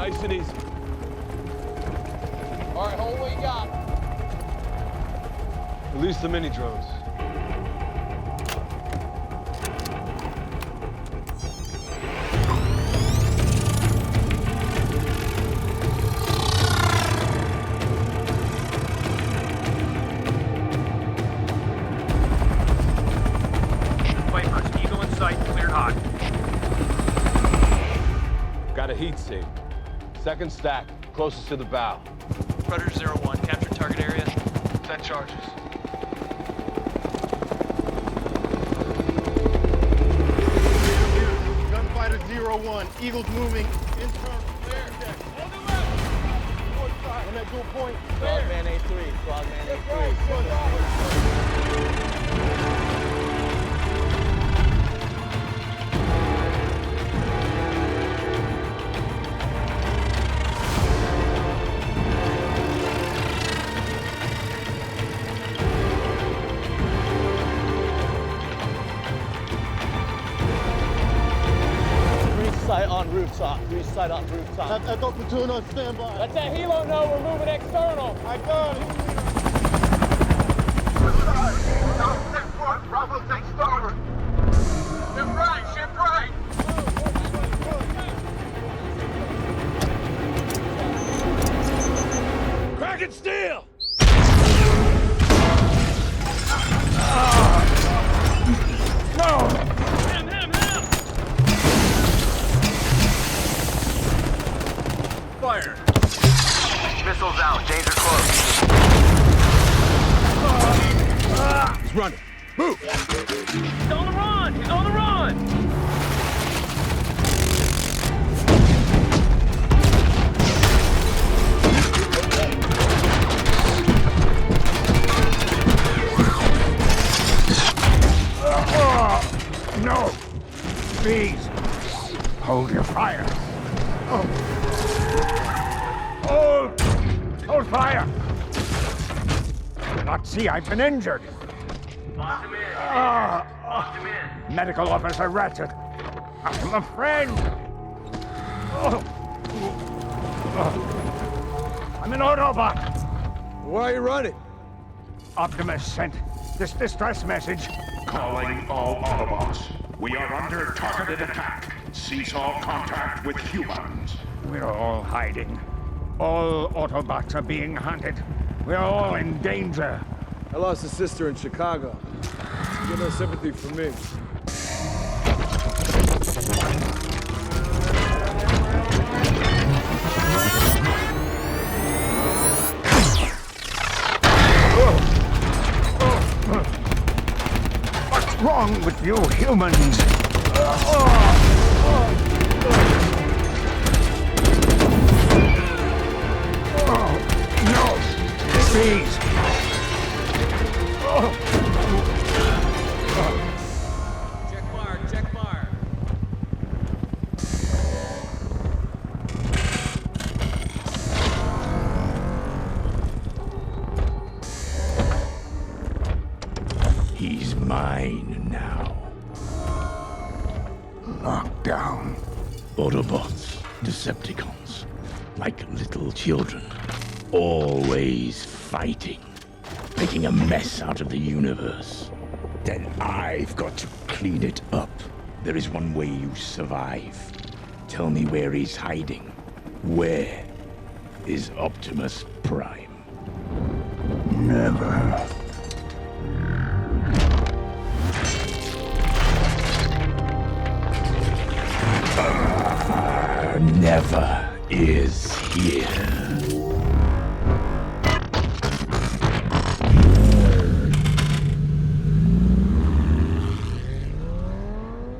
Nice and easy. All right, hold what you got. Release the mini drones. Vipers, Eagle in sight, cleared hot. Got a heat seek. Second stack, closest to the bow. Predator 01, capture target area. Set charges. Gunfighter 01, Eagle's moving. Internal. Clear. On the left. North side. On that dual point. Frogman A3, Frogman A3. Sight on rooftop. Three sight on rooftop. Echo platoon on standby. Let that helo know we're moving external. I got it. Bravo takes starboard. Ship right, ship right. Cracking steel! Fire! Missiles out, danger close. He's running. Move! He's on the run! He's on the run! No! Please! Hold your fire! Hold fire! Not see, I've been injured! Medical Officer Ratchet! I'm a friend! I'm an Autobot! Why are you running? Optimus sent this distress message. Calling all Autobots. We are under targeted attack. Cease all contact with humans. We're all hiding. All Autobots are being hunted. We're all in danger. I lost a sister in Chicago. Get no sympathy from me. What's wrong with you humans? No! Please! Check fire, check fire. He's mine now. Locked down. Autobots, Decepticons, like little children, always fighting, making a mess out of the universe. Then I've got to clean it up. There is one way you survive. Tell me where he's hiding. Where is Optimus Prime? Never. Never is here.